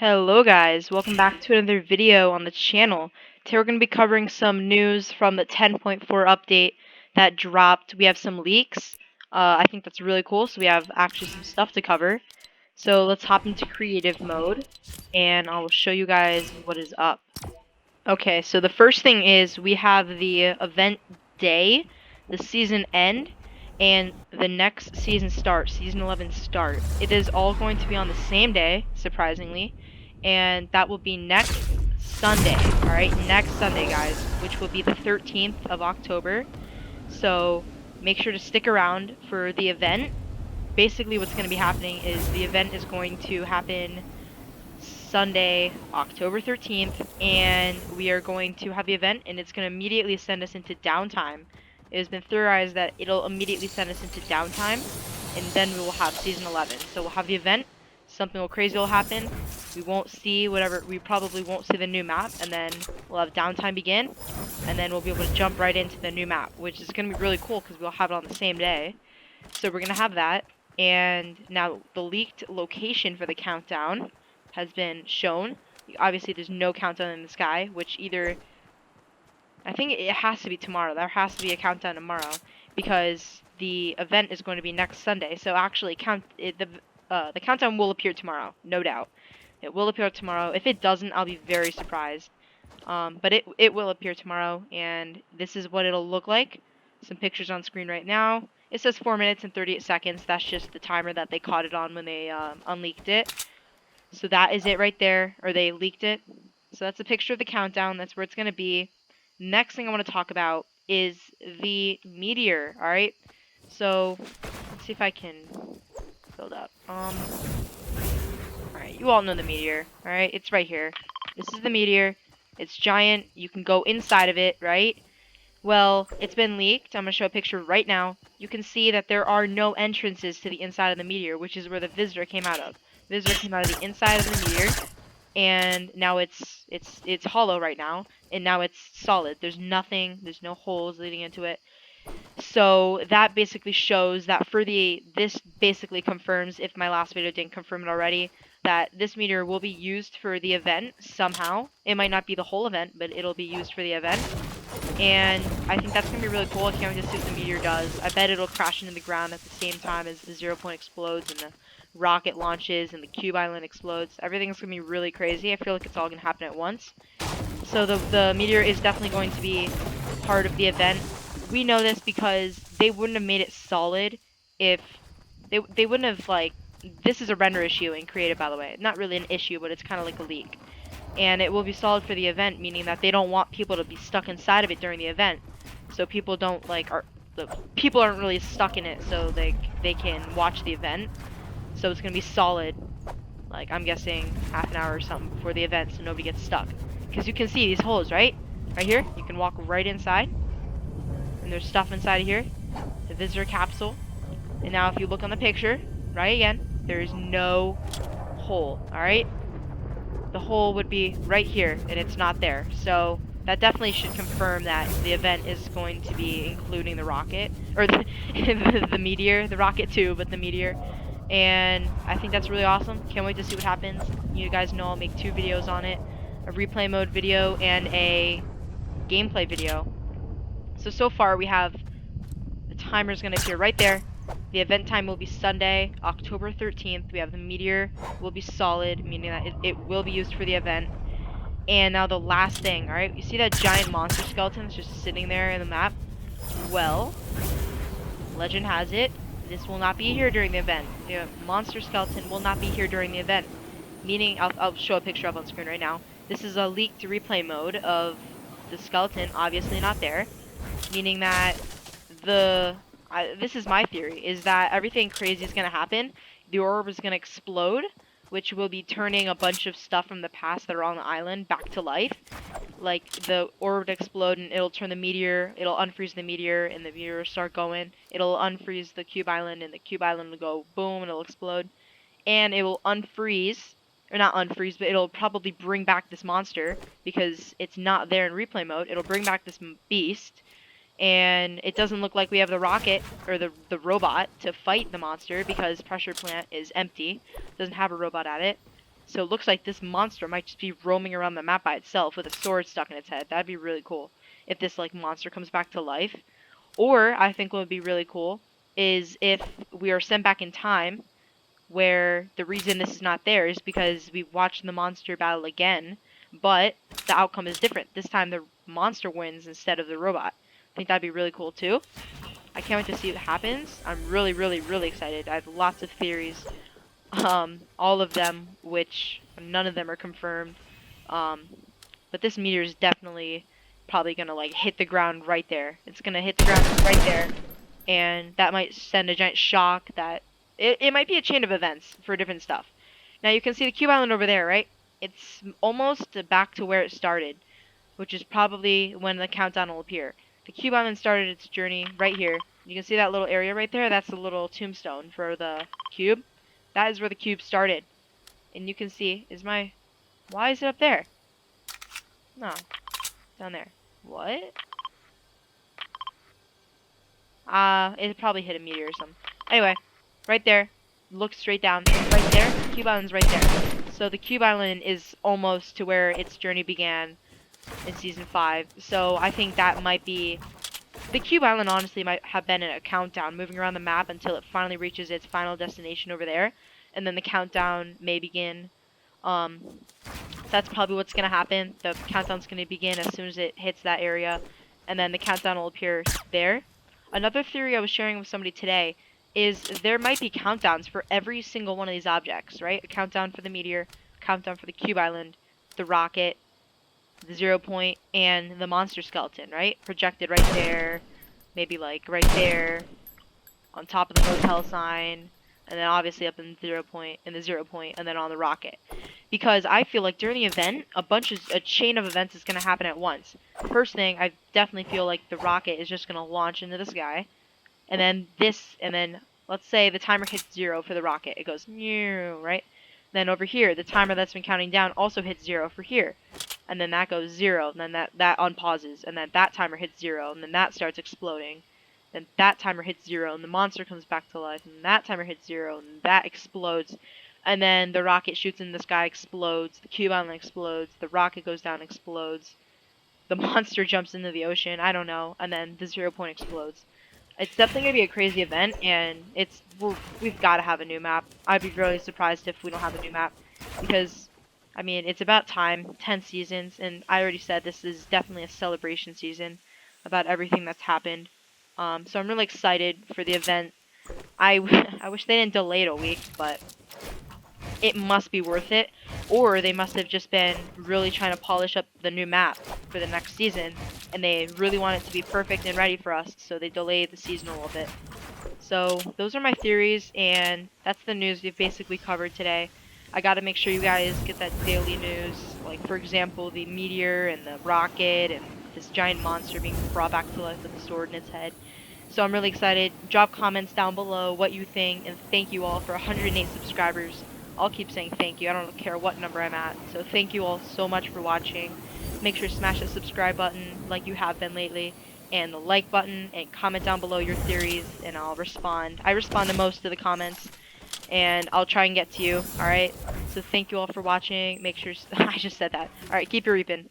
Hello guys, welcome back to another video on the channel. Today we're going to be covering some news from the 10.4 update that dropped. We have some leaks. I think that's really cool, so we have actually some stuff to cover. So let's hop into creative mode, and I'll show you guys what is up. Okay, so the first thing is we have the event day, the season end, and the next season start, season 11 start. It is all going to be on the same day, surprisingly, and that will be next Sunday, alright? Next Sunday, guys, which will be the 13th of October. So make sure to stick around for the event. Basically, what's going to be happening is the event is going to happen Sunday, October 13th, and we are going to have the event, and it's going to immediately send us into downtime. It has been theorized that it'll immediately send us into downtime, and then we will have Season 11. So we'll have the event, something crazy will happen, we probably won't see the new map, and then we'll have downtime begin, and then we'll be able to jump right into the new map, which is going to be really cool because we'll have it on the same day. So we're going to have that, and now the leaked location for the countdown has been shown. Obviously, there's no countdown in the sky, which I think it has to be tomorrow. There has to be a countdown tomorrow because the event is going to be next Sunday. So actually, the countdown will appear tomorrow, no doubt. It will appear tomorrow. If it doesn't, I'll be very surprised. But it will appear tomorrow, and this is what it'll look like. Some pictures on screen right now. It says 4 minutes and 38 seconds. That's just the timer that they caught it on when they unleaked it. So that is it right there, or they leaked it. So that's a picture of the countdown. That's where it's going to be. Next thing I want to talk about is the Meteor, alright? So, let's see if I can build up. Alright, you all know the Meteor, alright? It's right here. This is the Meteor. It's giant. You can go inside of it, right? Well, it's been leaked. I'm going to show a picture right now. You can see that there are no entrances to the inside of the Meteor, which is where the visitor came out of. Visitor came out of the inside of the Meteor, and now it's hollow right now, and now it's solid. There's no holes leading into it. So that basically shows that this basically confirms, if my last video didn't confirm it already, that this meteor will be used for the event somehow. It might not be the whole event, but it'll be used for the event. And I think that's going to be really cool. I can't wait to see what the meteor does. I bet it'll crash into the ground at the same time as the 0 point explodes and the rocket launches and the cube island explodes. Everything's going to be really crazy. I feel like it's all going to happen at once. So the meteor is definitely going to be part of the event. We know this because they wouldn't have made it solid if they wouldn't have, like, this is a render issue in creative, by the way. Not really an issue, but it's kind of like a leak. And it will be solid for the event, meaning that they don't want people to be stuck inside of it during the event. So people don't, like, people aren't really stuck in it, so they can watch the event. So it's going to be solid, like, I'm guessing half an hour or something before the event, so nobody gets stuck. Because you can see these holes, right? Right here, you can walk right inside. And there's stuff inside of here. The visitor capsule. And now if you look on the picture, right again, there is no hole, alright? The hole would be right here, and it's not there. So that definitely should confirm that the event is going to be including the rocket, or the meteor, the rocket too, but the meteor. And I think that's really awesome. Can't wait to see what happens. You guys know I'll make 2 videos on it, a replay mode video and a gameplay video. So far we have the timer's going to appear right there. The event time will be Sunday, October 13th. We have the meteor will be solid, meaning that it will be used for the event. And now the last thing, alright? You see that giant monster skeleton that's just sitting there in the map? Well, legend has it, this will not be here during the event. The monster skeleton will not be here during the event. Meaning, I'll show a picture up on screen right now. This is a leaked replay mode of the skeleton, obviously not there. Meaning that this is my theory, is that everything crazy is going to happen. The orb is going to explode, which will be turning a bunch of stuff from the past that are on the island back to life. Like, the orb would explode and it'll turn the meteor, it'll unfreeze the meteor, and the meteor will start going. It'll unfreeze the cube island, and the cube island will go boom, and it'll explode. And it will unfreeze, or not unfreeze, but it'll probably bring back this monster, because it's not there in replay mode. It'll bring back this beast. And it doesn't look like we have the rocket, or the robot, to fight the monster, because pressure plant is empty. Doesn't have a robot at it. So it looks like this monster might just be roaming around the map by itself with a sword stuck in its head. That'd be really cool if this like monster comes back to life. Or I think what would be really cool is if we are sent back in time, where the reason this is not there is because we watched the monster battle again, but the outcome is different. This time the monster wins instead of the robot. I think that'd be really cool too. I can't wait to see what happens. I'm really, really, really excited. I have lots of theories. All of them, which none of them are confirmed. Um, but this meteor is definitely probably gonna like hit the ground right there. It's gonna hit the ground right there, and that might send a giant shock. That it might be a chain of events for different stuff. Now you can see the cube island over there, right? It's almost back to where it started, which is probably when the countdown will appear. The cube island started its journey right here. You can see that little area right there? That's the little tombstone for the cube. That is where the cube started. And you can see, why is it up there? No, down there. What? It probably hit a meteor or something. Anyway, right there. Look straight down. Right there. Cube Island's right there. So the Cube Island is almost to where its journey began in Season 5. So I think that might be... The Cube Island honestly might have been in a countdown, moving around the map until it finally reaches its final destination over there. And then the countdown may begin. That's probably what's going to happen. The countdown's going to begin as soon as it hits that area. And then the countdown will appear there. Another theory I was sharing with somebody today is there might be countdowns for every single one of these objects, right? A countdown for the meteor, countdown for the cube island, the rocket, the 0 point, and the monster skeleton, right? Projected right there, maybe like right there, on top of the motel sign, and then obviously up in the 0 point, and then on the rocket. Because I feel like during the event, a chain of events is going to happen at once. First thing, I definitely feel like the rocket is just going to launch into the sky. And then let's say the timer hits 0 for the rocket. It goes, right? Then over here, the timer that's been counting down also hits 0 for here. And then that goes 0, and then that unpauses. And then that timer hits 0, and then that starts exploding. Then that timer hits 0, and the monster comes back to life. And that timer hits 0, and that explodes. And then the rocket shoots in the sky, explodes. The cube island explodes. The rocket goes down, explodes. The monster jumps into the ocean. I don't know. And then the 0 point explodes. It's definitely going to be a crazy event, and we've got to have a new map. I'd be really surprised if we don't have a new map. Because, I mean, it's about time. 10 seasons. And I already said this is definitely a celebration season about everything that's happened. So I'm really excited for the event. I wish they didn't delay it a week, but it must be worth it, or they must have just been really trying to polish up the new map for the next season, and they really want it to be perfect and ready for us, so they delayed the season a little bit. So those are my theories, and that's the news we've basically covered today. I gotta make sure you guys get that daily news, like for example the meteor and the rocket and this giant monster being brought back to life with a sword in its head. So I'm really excited. Drop comments down below what you think, and thank you all for 108 subscribers. I'll keep saying thank you. I don't care what number I'm at. So thank you all so much for watching. Make sure to smash the subscribe button like you have been lately, and the like button, and comment down below your theories, and I'll respond. I respond to most of the comments, and I'll try and get to you, alright? So thank you all for watching. Make sure... I just said that. Alright, keep your reaping.